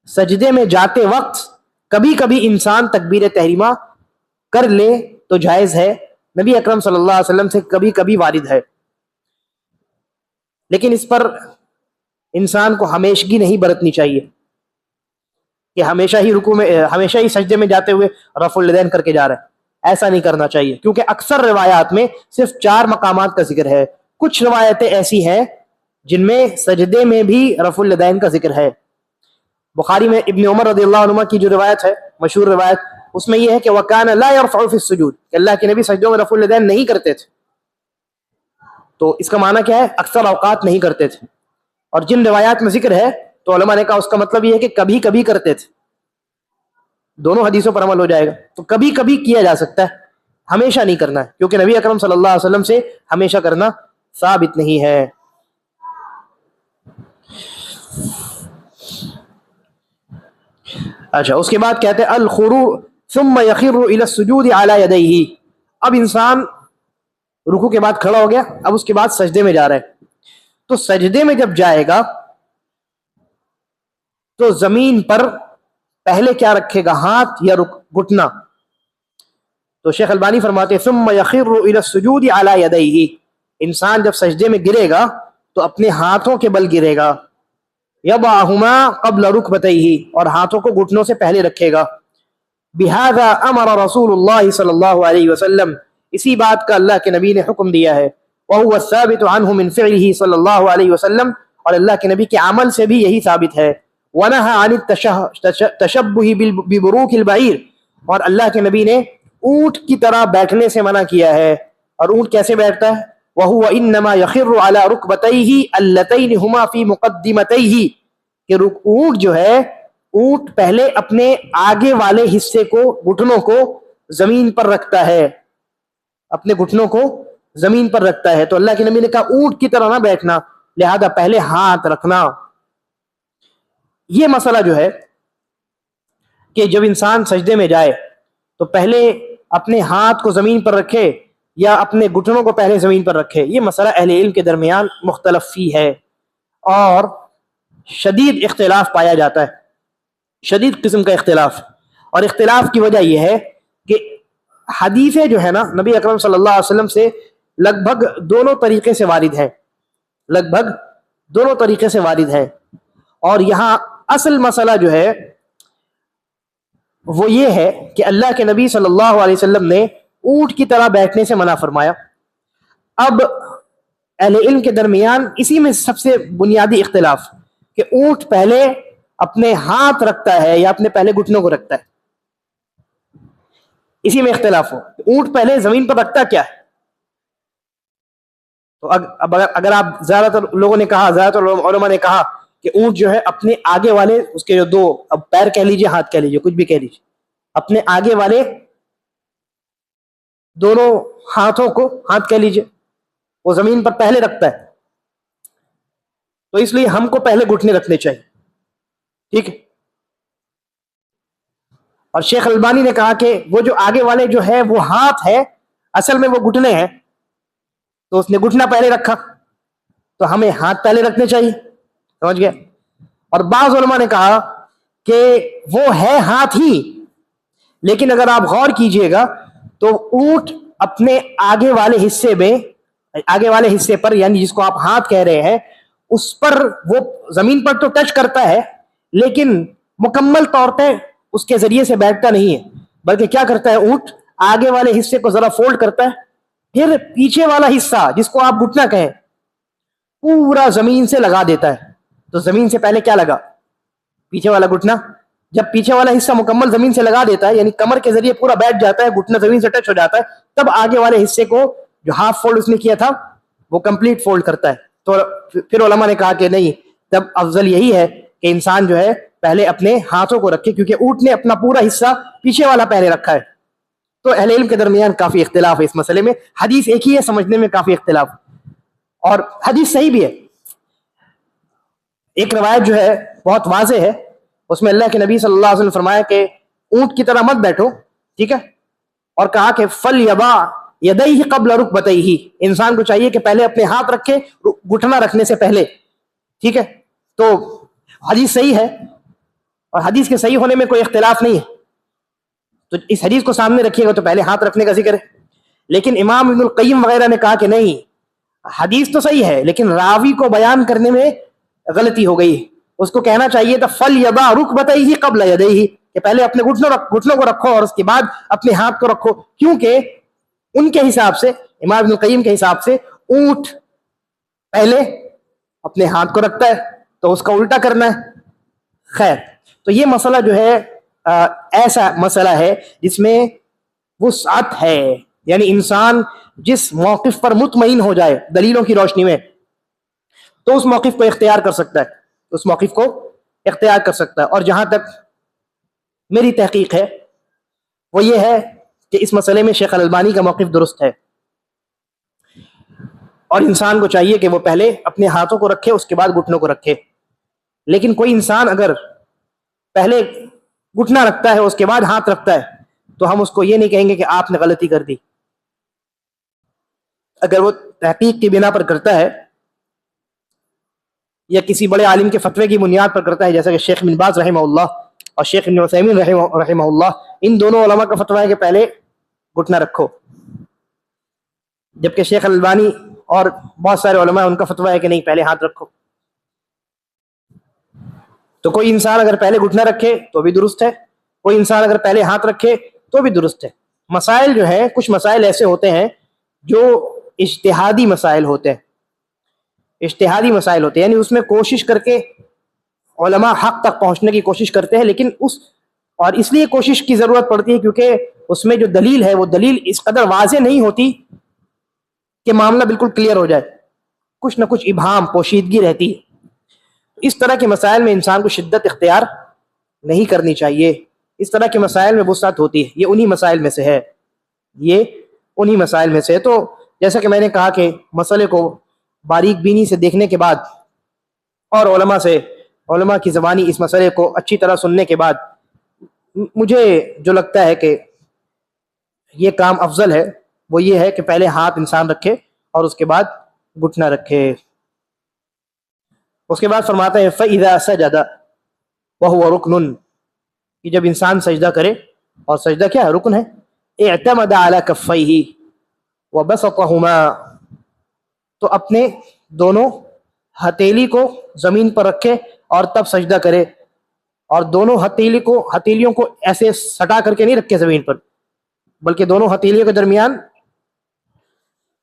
سجدے میں جاتے وقت کبھی کبھی انسان تکبیر تحریمہ کر لے تو جائز ہے. نبی اکرم صلی اللہ علیہ وسلم سے کبھی کبھی وارد ہے، لیکن اس پر انسان کو ہمیشگی نہیں برتنی چاہیے کہ ہمیشہ ہی رکوع میں، ہمیشہ ہی سجدے میں جاتے ہوئے رفع الیدین کر کے جا رہا ہے. ایسا نہیں کرنا چاہیے، کیونکہ اکثر روایات میں صرف 4 مقامات کا ذکر ہے. کچھ روایتیں ایسی ہیں جن میں سجدے میں بھی رفع الیدین کا ذکر ہے. بخاری میں ابن عمر رضی اللہ عنہ کی جو روایت ہے، مشہور روایت، اس میں یہ ہے کہ وَكَانَ لَا يَرْفَعُ فِي السُّجُودِ، کہ اللہ کے نبی سجدوں میں رفع الیدین نہیں کرتے تھے. تو اس کا معنی کیا ہے؟ اکثر اوقات نہیں کرتے تھے. اور جن روایات میں ذکر ہے تو علماء نے کہا اس کا مطلب یہ ہے کہ کبھی کبھی کرتے تھے. دونوں حدیثوں پر عمل ہو جائے گا. تو کبھی کبھی کیا جا سکتا ہے، ہمیشہ نہیں کرنا ہے، کیونکہ نبی اکرم صلی اللہ علیہ وسلم سے ہمیشہ کرنا ثابت نہیں ہے. اچھا اس کے بعد کہتے ہیں الخروع ثم يخر الى السجود على يديه. اب انسان رکوع کے بعد کھڑا ہو گیا، اب اس کے بعد سجدے میں جا رہا ہے. تو سجدے میں جب جائے گا تو زمین پر پہلے کیا رکھے گا، ہاتھ یا گھٹنا؟ تو شیخ البانی فرماتے ہیں ثم يخر الى السجود على يديه. انسان جب سجدے میں گرے گا تو اپنے ہاتھوں کے بل گرے گا. یضعہما قبل رکبتیہ، اور ہاتھوں کو گھٹنوں سے پہلے رکھے گا. بہذا امر رسول اللہ صلی اللہ علیہ وسلم، اسی بات کا اللہ کے نبی نے حکم دیا ہے. وهو الثابت عنہ من فعلہ صلی اللہ علیہ وسلم، اور اللہ کے نبی کے عمل سے بھی یہی ثابت ہے. ونہى عن التشبہ ببروک البعیر، اور اللہ کے نبی نے اونٹ کی طرح بیٹھنے سے منع کیا ہے. اور اونٹ کیسے بیٹھتا ہے؟ وهو انما يخر على ركبتيه اللتين هما في مقدمتيه، کہ اونٹ جو ہے، اونٹ پہلے اپنے آگے والے حصے کو، گھٹنوں کو زمین پر رکھتا ہے، اپنے گھٹنوں کو زمین پر رکھتا ہے. تو اللہ کے نبی نے کہا اونٹ کی طرح نہ بیٹھنا، لہذا پہلے ہاتھ رکھنا. یہ مسئلہ جو ہے کہ جب انسان سجدے میں جائے تو پہلے اپنے ہاتھ کو زمین پر رکھے یا اپنے گھٹنوں کو پہلے زمین پر رکھے، یہ مسئلہ اہل علم کے درمیان مختلف فی ہے اور شدید اختلاف پایا جاتا ہے، شدید قسم کا اختلاف. اور اختلاف کی وجہ یہ ہے کہ حدیثیں جو ہے نا نبی اکرم صلی اللہ علیہ وسلم سے لگ بھگ دونوں طریقے سے وارد ہے، لگ بھگ دونوں طریقے سے وارد ہے. اور یہاں اصل مسئلہ جو ہے وہ یہ ہے کہ اللہ کے نبی صلی اللہ علیہ وسلم نے اونٹ کی طرح بیٹھنے سے منع فرمایا. اب اہل علم کے درمیان اسی میں سب سے بنیادی اختلاف کہ اونٹ پہلے اپنے ہاتھ رکھتا ہے یا اپنے پہلے گھٹنوں کو رکھتا ہے، اسی میں اختلاف ہو. اونٹ پہلے زمین پر رکھتا کیا ہے؟ تو اب اگر آپ زیادہ تر لوگوں نے کہا، زیادہ تر علماء نے کہا کہ اونٹ جو ہے اپنے آگے والے اس کے جو دو، اب پیر کہہ لیجئے، ہاتھ کہہ لیجئے، کچھ بھی کہہ لیجئے، اپنے آگے والے دونوں ہاتھوں کو، ہاتھ کہہ لیجئے، وہ زمین پر پہلے رکھتا ہے. تو اس لیے ہم کو پہلے گھٹنے رکھنے چاہیے، ٹھیک ہے. اور شیخ البانی نے کہا کہ وہ جو آگے والے جو ہے وہ ہاتھ ہے، اصل میں وہ گھٹنے ہیں، تو اس نے گھٹنا پہلے رکھا تو ہمیں ہاتھ پہلے رکھنے چاہیے، سمجھ گیا. اور بعض علماء نے کہا کہ وہ ہے ہاتھ ہی، لیکن اگر آپ غور کیجئے گا تو اونٹ اپنے آگے والے حصے میں، آگے والے حصے پر، یعنی جس کو آپ ہاتھ کہہ رہے ہیں، اس پر وہ زمین پر تو ٹچ کرتا ہے لیکن مکمل طور پہ اس کے ذریعے سے بیٹھتا نہیں ہے، بلکہ کیا کرتا ہے اونٹ آگے والے حصے کو ذرا فولڈ کرتا ہے، پھر پیچھے والا حصہ جس کو آپ گھٹنا کہیں پورا زمین سے لگا دیتا ہے. تو زمین سے پہلے کیا لگا؟ پیچھے والا گھٹنا. جب پیچھے والا حصہ مکمل زمین سے لگا دیتا ہے، یعنی کمر کے ذریعے پورا بیٹھ جاتا ہے، گھٹنا زمین سے ٹچ ہو جاتا ہے، تب آگے والے حصے کو جو ہاف فولڈ اس نے کیا تھا وہ کمپلیٹ فولڈ کرتا ہے. تو پھر علماء نے کہا کہ نہیں، تب افضل یہی ہے کہ انسان جو ہے پہلے اپنے ہاتھوں کو رکھے، کیونکہ اونٹ نے اپنا پورا حصہ پیچھے والا پہلے رکھا ہے. تو اہل علم کے درمیان کافی اختلاف ہے اس مسئلے میں. حدیث ایک ہی ہے، سمجھنے میں کافی اختلاف، اور حدیث صحیح بھی ہے. ایک روایت جو ہے بہت واضح ہے، اس میں اللہ کے نبی صلی اللہ علیہ وسلم نے فرمایا کہ اونٹ کی طرح مت بیٹھو، ٹھیک ہے، اور کہا کہ فَلْيَضَعْ يَدَيْهِ قَبْلَ رُكْبَتَيْهِ، انسان کو چاہیے کہ پہلے اپنے ہاتھ رکھے گھٹنا رکھنے سے پہلے، ٹھیک ہے. تو حدیث صحیح ہے اور حدیث کے صحیح ہونے میں کوئی اختلاف نہیں ہے. تو اس حدیث کو سامنے رکھیے گا تو پہلے ہاتھ رکھنے کا ذکر ہے. لیکن امام ابن القیم وغیرہ نے کہا کہ نہیں، حدیث تو صحیح ہے لیکن راوی کو بیان کرنے میں غلطی ہو گئی. اس کو کہنا چاہیے تھا فَلْيَضَعْ رُكْبَتَيْهِ قَبْلَ يَدَيْهِ، کہ پہلے اپنے گھٹنوں کو رکھو اور اس کے بعد اپنے ہاتھ کو رکھو، کیونکہ ان کے حساب سے، امام ابن القیم کے حساب سے، اونٹ پہلے اپنے ہاتھ کو رکھتا ہے تو اس کا الٹا کرنا ہے. خیر، تو یہ مسئلہ جو ہے ایسا مسئلہ ہے جس میں وسعت ہے، یعنی انسان جس موقف پر مطمئن ہو جائے دلیلوں کی روشنی میں تو اس موقف کو اختیار کر سکتا ہے، اس موقف کو اختیار کر سکتا ہے. اور جہاں تک میری تحقیق ہے وہ یہ ہے کہ اس مسئلے میں شیخ الالبانی کا موقف درست ہے، اور انسان کو چاہیے کہ وہ پہلے اپنے ہاتھوں کو رکھے اس کے بعد گھٹنوں کو رکھے. لیکن کوئی انسان اگر پہلے گھٹنا رکھتا ہے اس کے بعد ہاتھ رکھتا ہے تو ہم اس کو یہ نہیں کہیں گے کہ آپ نے غلطی کر دی. اگر وہ تحقیق کی بنا پر کرتا ہے یا کسی بڑے عالم کے فتوے کی بنیاد پر کرتا ہے، جیسا کہ شیخ بن باز رحمہ اللہ اور شیخ ابن عثیمین رحمہ اللہ، ان دونوں علماء کا فتویٰ ہے کہ پہلے گھٹنا رکھو، جبکہ شیخ الالبانی اور بہت سارے علماء ان کا فتویٰ ہے کہ نہیں، پہلے ہاتھ رکھو. تو کوئی انسان اگر پہلے گھٹنا رکھے تو بھی درست ہے، کوئی انسان اگر پہلے ہاتھ رکھے تو بھی درست ہے۔ مسائل جو ہیں، کچھ مسائل ایسے ہوتے ہیں جو اجتہادی مسائل ہوتے ہیں، اجتہادی مسائل ہوتے ہیں، یعنی اس میں کوشش کر کے علماء حق تک پہنچنے کی کوشش کرتے ہیں، لیکن اس لیے کوشش کی ضرورت پڑتی ہے کیونکہ اس میں جو دلیل ہے وہ دلیل اس قدر واضح نہیں ہوتی کہ معاملہ بالکل کلیئر ہو جائے، کچھ نہ کچھ ابہام، پوشیدگی رہتی ہے۔ اس طرح کے مسائل میں انسان کو شدت اختیار نہیں کرنی چاہیے، اس طرح کے مسائل میں وسعت ہوتی ہے، یہ انہی مسائل میں سے ہے، یہ انہی مسائل میں سے ہے۔ تو جیسا کہ میں نے کہا کہ مسئلے کو باریک بینی سے دیکھنے کے بعد اور علماء کی زبانی اس مسئلے کو اچھی طرح سننے کے بعد مجھے جو لگتا ہے کہ یہ کام افضل ہے وہ یہ ہے کہ پہلے ہاتھ انسان رکھے اور اس کے بعد گھٹنا رکھے۔ اس کے بعد فرماتے ہیں فَإِذَا سَجَدَ وَهُوَ رُكْنٌ، کہ جب انسان سجدہ کرے، اور سجدہ کیا ہے؟ رکن ہے، اعتمد علی کفیہ وبسطہما، تو اپنے دونوں ہتھیلی کو زمین پر رکھے اور تب سجدہ کرے، اور دونوں ہتھیلیوں کو ایسے سٹا کر کے نہیں رکھے زمین پر، بلکہ دونوں ہتھیلیوں کے درمیان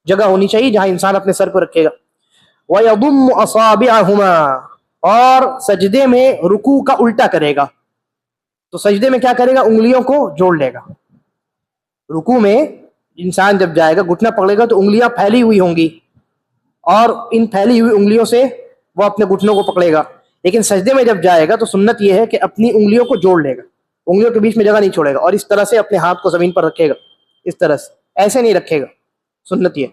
جگہ ہونی چاہیے جہاں انسان اپنے سر کو رکھے گا۔ وَيَضُمُّ أَصَابِعَهُمَا، اور سجدے میں رکوع کا الٹا کرے گا، تو سجدے میں کیا کرے گا؟ انگلیوں کو جوڑ لے گا۔ رکوع میں انسان جب جائے گا، گھٹنا پکڑے گا تو انگلیاں پھیلی ہوئی ہوں گی، اور ان پھیلی ہوئی انگلیوں سے وہ اپنے گھٹنوں کو پکڑے گا، لیکن سجدے میں جب جائے گا تو سنت یہ ہے کہ اپنی انگلیوں کو جوڑ لے گا، انگلیوں کے بیچ میں جگہ نہیں چھوڑے گا، اور اس طرح سے اپنے ہاتھ کو زمین پر رکھے گا، اس طرح سے، ایسے نہیں رکھے گا، سنت یہ۔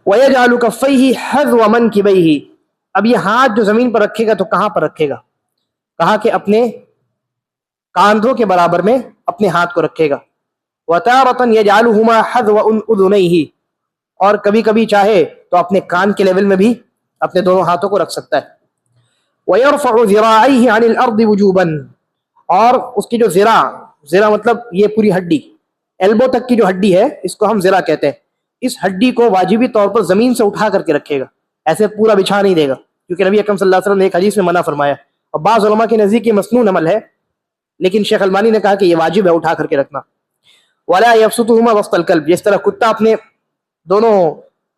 وَيَجْعَلُ كَفَّيْهِ حَذْوَ مَنْكِبَيْهِ، اب یہ ہاتھ جو زمین پر رکھے گا تو کہاں پر رکھے گا؟ کہا کہ اپنے کاندھوں کے برابر میں اپنے ہاتھ کو رکھے گا۔ وَتَارَةً يَجْعَلُهُمَا حَذْوَ أُذُنَيْهِ، اور کبھی کبھی چاہے تو اپنے کان کے لیول میں بھی اپنے دونوں ہاتھوں کو رکھ سکتا ہے۔ وَيَرْفَعُ ذِرَاعَيْهِ عَنِ الْأَرْضِ وُجُوبًا، اور اس کی جو ذرا مطلب یہ پوری ہڈی، ایلبو تک کی جو ہڈی ہے اس کو ہم ذرا کہتے ہیں، اس ہڈی کو واجبی طور پر زمین سے اٹھا کر کے رکھے گا، ایسے پورا بچھا نہیں دے گا، کیونکہ نبی اکرم صلی اللہ علیہ وسلم نے ایک حدیث میں منع فرمایا، اور بعض علماء کے نزدیک یہ مسنون عمل ہے، لیکن شیخ البانی نے کہا کہ یہ واجب ہے اٹھا کر کے رکھنا۔ وَلَا يَبْسُطُهُمَا وَسْطَ الْكَلْبِ، جس طرح کتا اپنے دونوں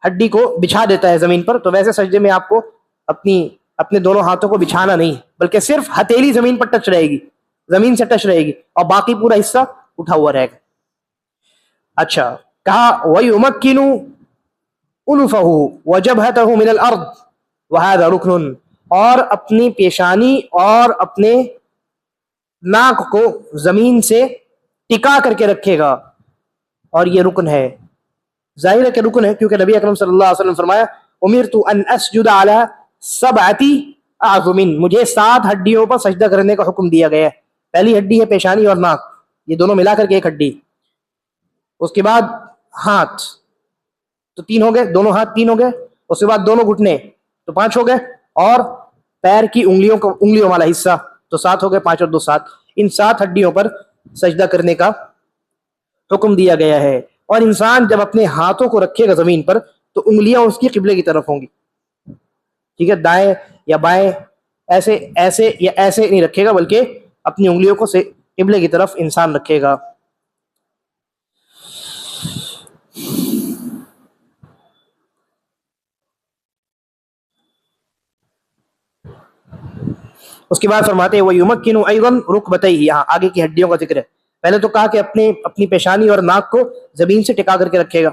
ہڈی کو بچھا دیتا ہے زمین پر، تو ویسے سجدے میں آپ کو اپنے دونوں ہاتھوں کو بچھانا نہیں، بلکہ صرف ہتھیلی زمین پر ٹچ رہے گی، زمین سے ٹچ رہے گی، اور باقی پورا حصہ اٹھا ہوا رہے گا۔ اچھا، کہا وَيُمَكِّنُ أُنُفَهُ وَجَبْهَتَهُ مِنَ الْأَرْضِ وَهَذَا رُكْنٌ، اور اپنی پیشانی اور اپنے ناک کو زمین سے ٹکا کر کے رکھے گا، اور یہ رکن ہے، ظاہر ہے کہ رکن ہے، کیونکہ نبی اکرم صلی اللہ علیہ وسلم فرمایا امرت ان اسجد علی 7 اعظم، مجھے 7 ہڈیوں پر سجدہ کرنے کا حکم دیا گیا ہے۔ پہلی ہڈی ہے پیشانی اور ناک، یہ دونوں ملا کر کے ایک ہڈی، اس کے بعد ہاتھ تو 3 ہو گئے، دونوں ہاتھ 3 ہو گئے، اس کے بعد دونوں گھٹنے تو 5 ہو گئے، اور پیر کی انگلیوں والا حصہ تو 7 ہو گئے، 5 اور 2 7، ان 7 ہڈیوں پر سجدہ کرنے کا حکم دیا گیا ہے۔ اور انسان جب اپنے ہاتھوں کو رکھے گا زمین پر تو انگلیاں اس کی قبلے کی طرف ہوں گی، ٹھیک ہے، دائیں یا بائیں، ایسے یا ایسے نہیں رکھے گا، بلکہ اپنی انگلیوں کو قبلے کی طرف انسان رکھے گا۔ اس کے بعد فرماتے ہیں وَيُمَكِّنُ أَيْضًا رُكْبَتَيْهِ، یہاں آگے کی ہڈیوں کا ذکر ہے، پہلے تو کہا کہ اپنی پیشانی اور ناک کو زمین سے ٹکا کر کے رکھے گا،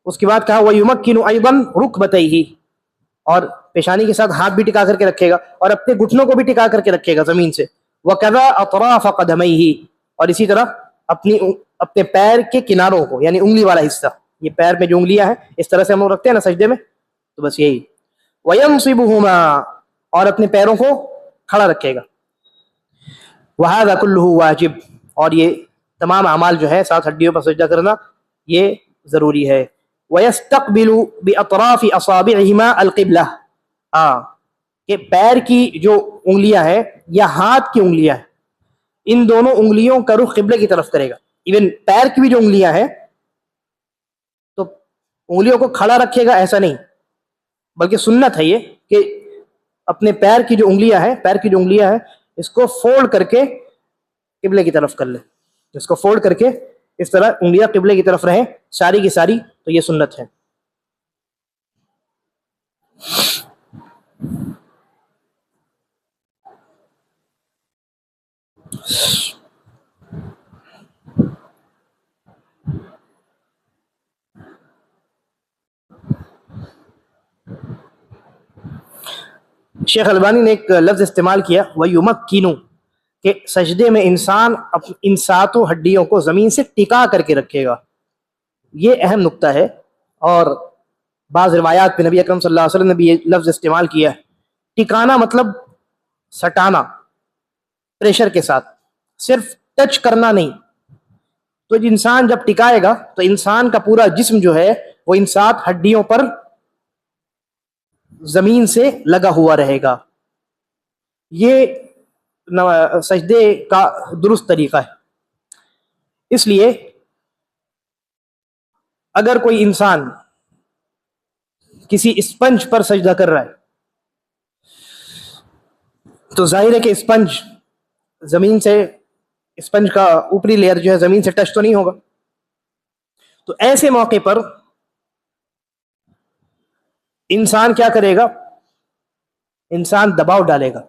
اس کے بعد کہا وَيُمَكِّنُ أَيْضًا رُكْبَتَيْهِ، اور پیشانی کے ساتھ ہاتھ بھی ٹکا کر کے رکھے گا، اور اپنے گھٹنوں کو بھی ٹکا کر کے رکھے گا زمین سے، وَكَذَا أَطْرَافَ قَدَمَيْهِ، اور اسی طرح اپنے پیر کے کناروں کو، یعنی انگلی والا حصہ، یہ پیر میں جو انگلیاں ہیں اس طرح سے ہم لوگ رکھتے ہیں نا سجدے میں، تو بس یہی۔ وَيَنصِبُهُمَا، اور اپنے پیروں کو کھڑا رکھے گا۔ وَهَذَا كُلُّهُ واجب، اور یہ تمام اعمال جو ہے 7 ہڈیوں پر سجدہ کرنا یہ ضروری ہے۔ وَيَسْتَقْبِلُ بِأَطْرَافِ أَصَابِعِهِمَا الْقِبْلَةَ، کہ پیر کی جو انگلیاں ہیں یا ہاتھ کی انگلیاں ہیں، ان دونوں انگلیوں کا رخ قبلے کی طرف کرے گا۔ ایون پیر کی بھی جو انگلیاں ہیں تو انگلیوں کو کھڑا رکھے گا ایسا نہیں، بلکہ سنت ہے یہ کہ اپنے پیر کی جو انگلیاں ہیں اس کو فولڈ کر کے قبلے کی طرف کر لے. اس کو فولڈ کر کے اس طرح انگلیاں قبلے کی طرف رہیں ساری کی ساری, تو یہ سنت ہے. شیخ البانی نے ایک لفظ استعمال کیا وَيُمَكِّنُ, کہ سجدے میں انسان ان ساتوں ہڈیوں کو زمین سے ٹکا کر کے رکھے گا. یہ اہم نقطہ ہے, اور بعض روایات پہ نبی اکرم صلی اللہ علیہ وسلم نے بھی یہ لفظ استعمال کیا ہے. ٹکانا مطلب سٹانا پریشر کے ساتھ, صرف ٹچ کرنا نہیں. تو انسان جب ٹکائے گا تو انسان کا پورا جسم جو ہے وہ ان 7 ہڈیوں پر زمین سے لگا ہوا رہے گا. یہ سجدے کا درست طریقہ ہے. اس لیے اگر کوئی انسان کسی اسپنج پر سجدہ کر رہا ہے تو ظاہر ہے کہ اسپنج کا اوپری لیئر جو ہے زمین سے ٹچ تو نہیں ہوگا. تو ایسے موقع پر انسان کیا کرے گا؟ انسان دباؤ ڈالے گا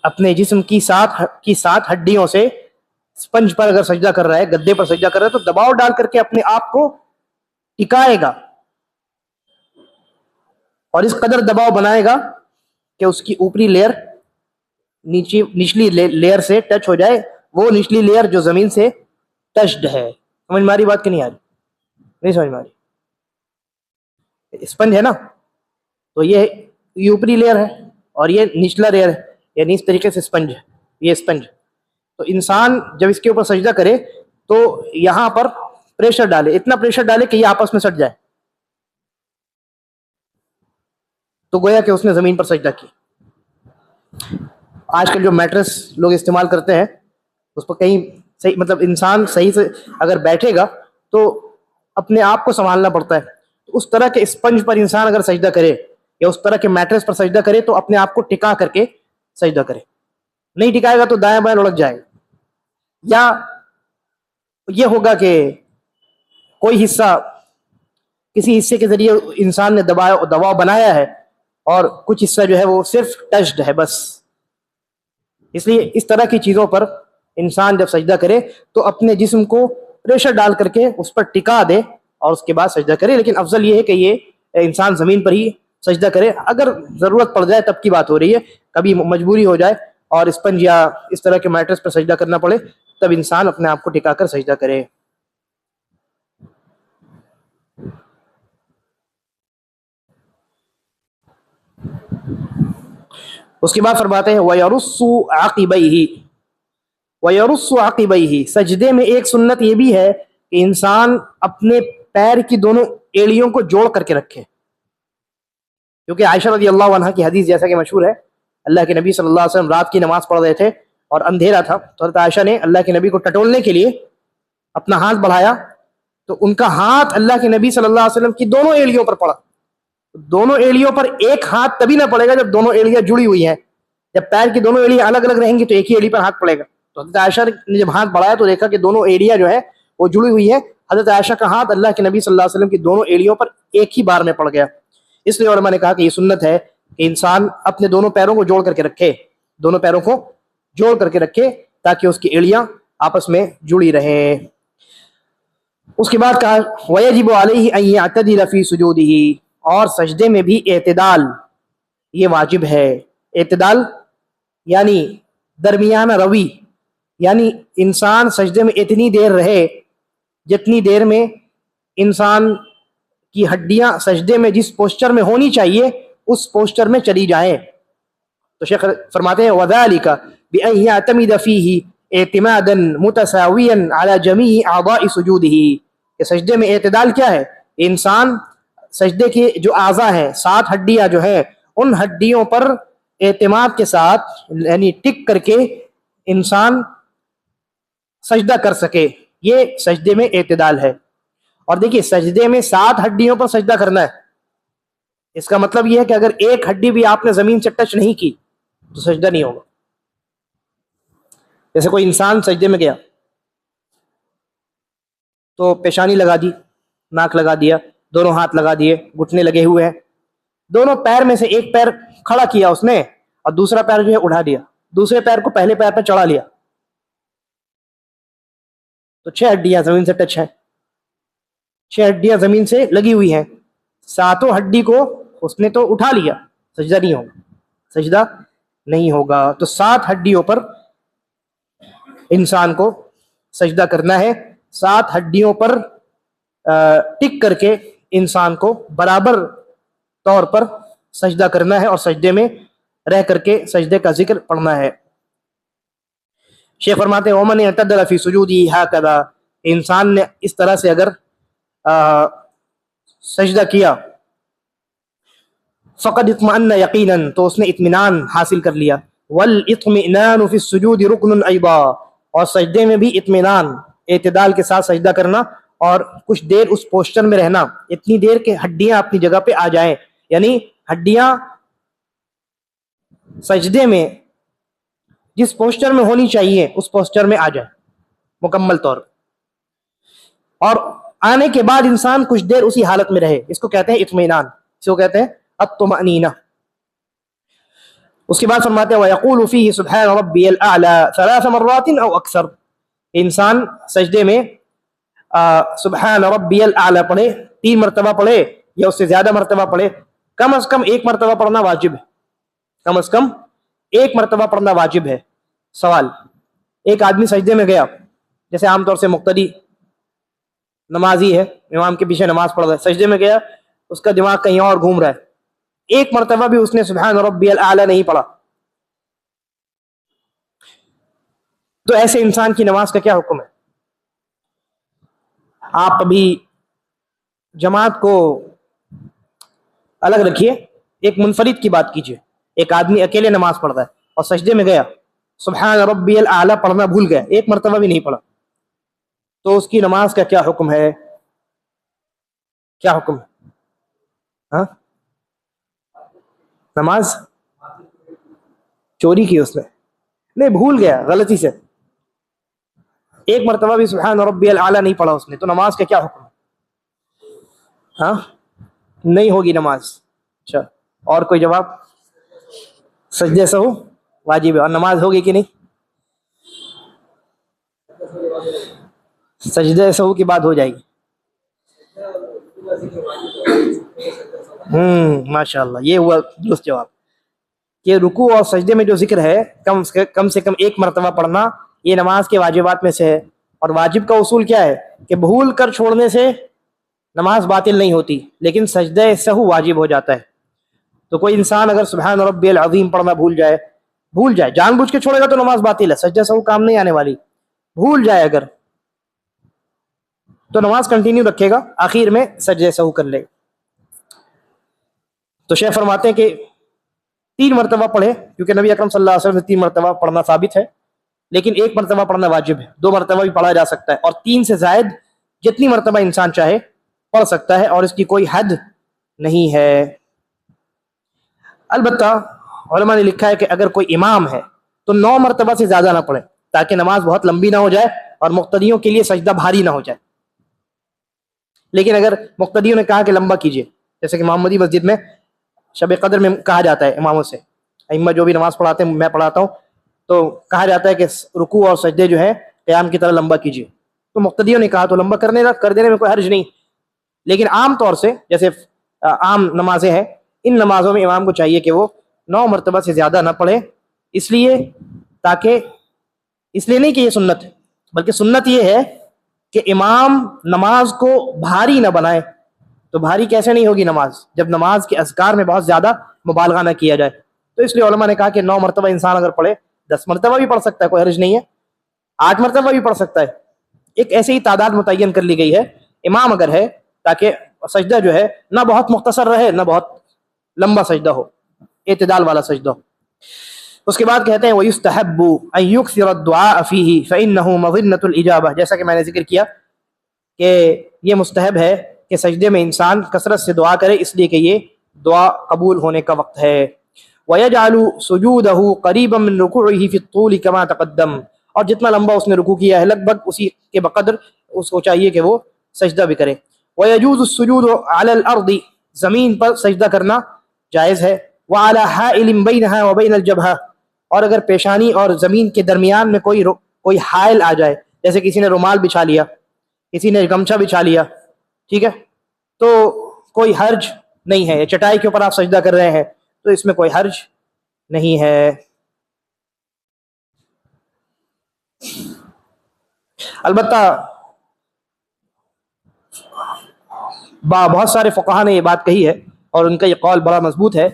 اپنے جسم کی 7 ہڈیوں سے. اسپنج پر اگر سجدہ کر رہا ہے, گدے پر سجدہ کر رہا ہے, تو دباؤ ڈال کر کے اپنے آپ کو ٹکائے گا, اور اس قدر دباؤ بنائے گا کہ اس کی اوپری لیئر نچلی لیئر سے ٹچ ہو جائے. وہ نچلی لیئر جو زمین سے ٹچڈ ہے. سمجھ میں آ رہی بات کہ نہیں آ رہی؟ نہیں سمجھ میں آ رہی. اسپنج ہے نا, تو یہ اوپری لیئر ہے اور یہ نچلا لیئر ہے, یعنی اس طریقے سے اسپنج ہے, یہ اسپنج. تو انسان جب اس کے اوپر سجدہ کرے تو یہاں پر پریشر ڈالے, اتنا پریشر ڈالے کہ یہ آپس میں سٹ جائے, تو گویا کہ اس نے زمین پر سجدہ کی. آج کل جو میٹرس لوگ استعمال کرتے ہیں اس پر کہیں صحیح, مطلب انسان صحیح سے اگر بیٹھے گا تو اپنے آپ کو سنبھالنا پڑتا ہے. تو اس طرح کے اسپنج پر انسان اگر سجدہ کرے یا اس طرح کے میٹرس پر سجدہ کرے تو اپنے آپ کو ٹکا کر کے سجدہ کرے. نہیں ٹکائے گا تو دائیں بائیں لڑک جائے گا, یا یہ ہوگا کہ کوئی حصہ کسی حصے کے ذریعے انسان نے دباؤ بنایا ہے اور کچھ حصہ جو ہے وہ صرف ٹچڈ ہے بس. اس لیے اس طرح کی چیزوں پر انسان جب سجدہ کرے تو اپنے جسم کو پریشر ڈال کر کے اس پر ٹکا دے اور اس کے بعد سجدہ کرے. لیکن افضل یہ ہے کہ یہ انسان زمین پر ہی سجدہ کرے. اگر ضرورت پڑ جائے تب کی بات ہو رہی ہے, کبھی مجبوری ہو جائے اور اسپنج یا اس طرح کے میٹرس پر سجدہ کرنا پڑے تب انسان اپنے آپ کو ٹکا کر سجدہ کرے. اس کے بعد فرماتے ہیں وَيَرُصُّ عَقِبَيْهِ, وَيَرُصُّ عَقِبَيْهِ, سجدے میں ایک سنت یہ بھی ہے کہ انسان اپنے پیر کی دونوں ایڑیوں کو جوڑ کر کے رکھے. کیونکہ عائشہ رضی اللہ عنہ کی حدیث جیسا کہ مشہور ہے, اللہ کے نبی صلی اللہ علیہ وسلم رات کی نماز پڑھ رہے تھے اور اندھیرا تھا, تو حضرت عائشہ نے اللہ کے نبی کو ٹٹولنے کے لیے اپنا ہاتھ بڑھایا تو ان کا ہاتھ اللہ کے نبی صلی اللہ علیہ وسلم کی دونوں ایڑیوں پر پڑا. دونوں ایڑیوں پر ایک ہاتھ تبھی نہ پڑے گا جب دونوں ایڑیاں جڑی ہوئی ہیں. جب پیر کی دونوں ایڑیاں الگ الگ رہیں گی تو ایک ہی ایڑی پر ہاتھ پڑے گا. تو حضرت عائشہ نے جب ہاتھ بڑھایا تو دیکھا کہ دونوں ایڑیاں جو ہے وہ جڑی ہوئی ہیں. حضرت عائشہ کا ہاتھ اللہ کے نبی صلی اللہ علیہ وسلم کی دونوں ایڑیوں پر ایک ہی بار میں پڑ گیا. اس لیے علماء نے کہا کہ یہ سنت ہے کہ انسان اپنے دونوں پیروں کو جوڑ کر کے رکھے, دونوں پیروں کو جوڑ کر کے رکھے تاکہ اس کی ایڑیاں آپس میں جڑی رہیں. اس کے بعد کہا وَيَجِبُ عَلَيْهِ أَن يَعْتَدِلَ فِي سُجُودِهِ, اور سجدے میں بھی اعتدال یہ واجب ہے. اعتدال یعنی درمیانہ روی, یعنی انسان سجدے میں اتنی دیر رہے جتنی دیر میں انسان کی ہڈیاں سجدے میں جس پوسچر میں ہونی چاہیے اس پوسچر میں چلی جائیں. تو شیخ فرماتے ہیں وَذَلِكَ بِأَن يَعْتَمِدَ فِيهِ اعتمادا متساويا على جميع اعضاء سجوده, کہ سجدے میں اعتدال کیا ہے؟ انسان سجدے کے جو اعضاء ہیں 7 ہڈیاں جو ہیں ان ہڈیوں پر اعتماد کے ساتھ یعنی ٹک کر کے انسان سجدہ کر سکے, یہ سجدے میں اعتدال ہے. اور دیکھیے سجدے میں 7 ہڈیوں پر سجدہ کرنا ہے, اس کا مطلب یہ ہے کہ اگر ایک ہڈی بھی آپ نے زمین سے ٹچ نہیں کی تو سجدہ نہیں ہوگا. جیسے کوئی انسان سجدے میں گیا تو پیشانی لگا دی، ناک لگا دیا، دونوں ہاتھ لگا دیے، گھٹنے لگے ہوئے ہیں، دونوں پیر میں سے ایک پیر کھڑا کیا اس نے اور دوسرا پیر جو ہے اٹھا دیا، دوسرے پیر کو پہلے پیر پہ چڑھا لیا، تو 6 ہڈیاں زمین سے ٹچ ہیں، 6 ہڈیاں زمین سے لگی ہوئی ہیں، 7 ہڈی کو اس نے تو اٹھا لیا، سجدہ نہیں ہوگا، سجدہ نہیں ہوگا. تو 7 ہڈیوں پر انسان کو سجدہ کرنا ہے، 7 ہڈیوں پر ٹک کر کے انسان کو برابر طور پر سجدہ کرنا ہے اور سجدے میں رہ کر کے سجدے کا ذکر پڑھنا ہے. شیخ فرماتے ہیں ومن اعتدل فی سجودی ہکذا، انسان نے اس طرح سے اگر سجدہ کیا، فقد اطمئن یقینا، تو اس نے اطمینان حاصل کر لیا. والاطمئنان فی السجود رکن ایضا، اور سجدے میں بھی اطمینان، اعتدال کے ساتھ سجدہ کرنا اور کچھ دیر اس پوسچر میں رہنا، اتنی دیر کہ ہڈیاں اپنی جگہ پہ آ جائیں، یعنی ہڈیاں سجدے میں جس پوسچر میں ہونی چاہیے اس پوسچر میں آ جائیں مکمل طور، اور آنے کے بعد انسان کچھ دیر اسی حالت میں رہے، اس کو کہتے ہیں اطمینان، اس کو کہتے ہیں الطمأنینہ. اس کے بعد فرماتے ہیں وَيَقُولُ فِيهِ سُبْحَانَ رَبِّيَ الْأَعْلَى 3 مرات او اکثر، انسان سجدے میں سبحان ربی الاعلی پڑھے، 3 مرتبہ پڑھے یا اس سے زیادہ مرتبہ پڑھے، کم از کم 1 مرتبہ پڑھنا واجب ہے، کم از کم 1 مرتبہ پڑھنا واجب ہے. سوال، ایک آدمی سجدے میں گیا، جیسے عام طور سے مقتدی نمازی ہے، امام کے پیچھے نماز پڑھ رہا ہے، سجدے میں گیا، اس کا دماغ کہیں اور گھوم رہا ہے، 1 مرتبہ بھی اس نے سبحان ربی الاعلی نہیں پڑھا، تو ایسے انسان کی نماز کا کیا حکم ہے؟ آپ ابھی جماعت کو الگ رکھیے، ایک منفرد کی بات کیجیے، ایک آدمی اکیلے نماز پڑھ رہا ہے اور سجدے میں گیا، سبحان ربی الاعلی پڑھنا بھول گیا، 1 مرتبہ بھی نہیں پڑھا، تو اس کی نماز کا کیا حکم ہے؟ کیا حکم ہے؟ ہاں، نماز چوری کی اس نے؟ نہیں، بھول گیا غلطی سے، 1 مرتبہ بھی سبحان ربی الاعلی نہیں پڑھا اس نے، تو نماز کا کیا حکم ہے؟ ہاں، نہیں ہوگی نماز. اچھا، اور کوئی جواب؟ سجدے سہو واجب ہے، اور نماز ہوگی کہ نہیں؟ سجدے سہو کی بات ہو جائے گی. ماشاء اللہ، یہ ہوا درست جواب کہ رکوع اور سجدے میں جو ذکر ہے کم سے کم 1 مرتبہ پڑھنا، یہ نماز کے واجبات میں سے ہے. اور واجب کا اصول کیا ہے کہ بھول کر چھوڑنے سے نماز باطل نہیں ہوتی، لیکن سجدہ سہو واجب ہو جاتا ہے. تو کوئی انسان اگر سبحان ربی العظیم پڑھنا بھول جائے، جان بوجھ کے چھوڑے گا تو نماز باطل ہے، سجدہ سہو کام نہیں آنے والی. بھول جائے اگر تو نماز کنٹینیو رکھے گا، آخر میں سجدہ سہو کر لے گا. تو شیخ فرماتے ہیں کہ 3 مرتبہ پڑھے، کیونکہ نبی اکرم صلی اللہ علیہ وسلم سے 3 مرتبہ پڑھنا ثابت ہے، لیکن 1 مرتبہ پڑھنا واجب ہے، 2 مرتبہ بھی پڑھا جا سکتا ہے، اور 3 سے زائد جتنی مرتبہ انسان چاہے پڑھ سکتا ہے، اور اس کی کوئی حد نہیں ہے. البتہ علماء نے لکھا ہے کہ اگر کوئی امام ہے تو 9 مرتبہ سے زیادہ نہ پڑھے، تاکہ نماز بہت لمبی نہ ہو جائے اور مقتدیوں کے لیے سجدہ بھاری نہ ہو جائے. لیکن اگر مقتدیوں نے کہا کہ لمبا کیجیے، جیسے کہ محمدی مسجد میں شب قدر میں کہا جاتا ہے اماموں سے، ائمہ جو بھی نماز پڑھاتے ہیں، میں پڑھاتا ہوں، تو کہا جاتا ہے کہ رکوع اور سجدے جو ہے قیام کی طرح لمبا کیجیے، تو مقتدیوں نے کہا تو لمبا کر دینے میں کوئی حرج نہیں. لیکن عام طور سے جیسے عام نمازیں ہیں، ان نمازوں میں امام کو چاہیے کہ وہ 9 مرتبہ سے زیادہ نہ پڑھے، اس لیے نہیں کہ یہ سنت ہے، بلکہ سنت یہ ہے کہ امام نماز کو بھاری نہ بنائے. تو بھاری کیسے نہیں ہوگی نماز جب نماز کے اذکار میں بہت زیادہ مبالغہ نہ کیا جائے؟ تو اس لیے علماء نے کہا کہ 9 مرتبہ انسان اگر پڑھے، 10 مرتبہ بھی پڑھ سکتا ہے، کوئی حرج نہیں ہے، 8 مرتبہ بھی پڑھ سکتا ہے، ایک ایسی ہی تعداد متعین کر لی گئی ہے امام اگر ہے، تاکہ سجدہ جو ہے نہ بہت مختصر رہے نہ بہت لمبا سجدہ ہو، اعتدال والا سجدہ ہو. اس کے بعد کہتے ہیں وَيُسْتَحَبُّ أَن يُكْثِرَ الدُّعَاءَ فِيهِ فَإِنَّهُ مَظِنَّةُ الْإِجَابَةِ، جیسا کہ میں نے ذکر کیا کہ یہ مستحب ہے کہ سجدے میں انسان کثرت سے دعا کرے، اس لیے کہ یہ دعا قبول ہونے کا وقت ہے۔ وَيَجْعَلُ سُجُودَهُ قَرِيبًا مِّن رُكُوعِهِ فِي الطُّولِ كَمَا تَقَدَّمَ، اور جتنا لمبا اس نے رکوع کیا ہے لگ بھگ اسی کے بقدر اس کو چاہیے کہ وہ سجدہ بھی کرے۔ وَيَجُوزُ السُّجُودُ عَلَى الْأَرْضِ، زمین پر سجدہ کرنا جائز ہے۔ وَعَلَى حَائِلٍ بَيْنَهَا وَبَيْنَ الْجَبْهَةِ، اور اگر پیشانی اور زمین کے درمیان میں کوئی حائل آ جائے، جیسے کسی نے رومال بچھا لیا، کسی نے گمچھا بچھا لیا، ٹھیک ہے، تو کوئی حرج نہیں ہے۔ چٹائی کے اوپر آپ سجدہ کر رہے ہیں تو اس میں کوئی حرج نہیں ہے۔ البتہ بہت سارے فقہا نے یہ بات کہی ہے اور ان کا یہ قول بڑا مضبوط ہے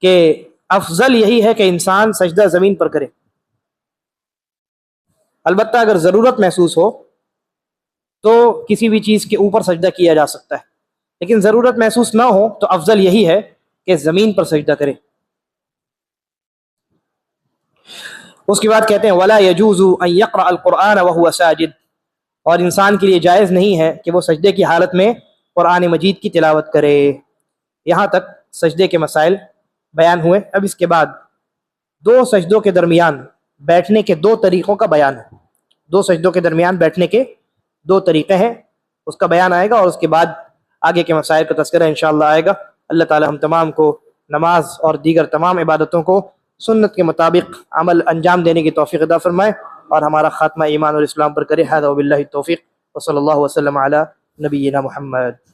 کہ افضل یہی ہے کہ انسان سجدہ زمین پر کرے۔ البتہ اگر ضرورت محسوس ہو تو کسی بھی چیز کے اوپر سجدہ کیا جا سکتا ہے، لیکن ضرورت محسوس نہ ہو تو افضل یہی ہے کہ زمین پر سجدہ کرے۔ اس کے بعد کہتے ہیں وَلَا يَجُوزُ أَن يَقْرَأَ الْقُرْآنَ وَهُوَ سَاجِدٌ، اور انسان کے لیے جائز نہیں ہے کہ وہ سجدے کی حالت میں قرآن مجید کی تلاوت کرے۔ یہاں تک سجدے کے مسائل بیان ہوئے۔ اب اس کے بعد دو سجدوں کے درمیان بیٹھنے کے دو طریقوں کا بیان ہے۔ دو سجدوں کے درمیان بیٹھنے کے دو طریقے ہیں، اس کا بیان آئے گا، اور اس کے بعد آگے کے مسائل کا تذکرہ انشاءاللہ آئے گا۔ اللہ تعالی ہم تمام کو نماز اور دیگر تمام عبادتوں کو سنت کے مطابق عمل انجام دینے کی توفیق عطا فرمائے، اور ہمارا خاتمہ ایمان اور اسلام پر کرے۔ ھذا وباللہ التوفیق، وصلی اللہ وسلم علی نبینا محمد۔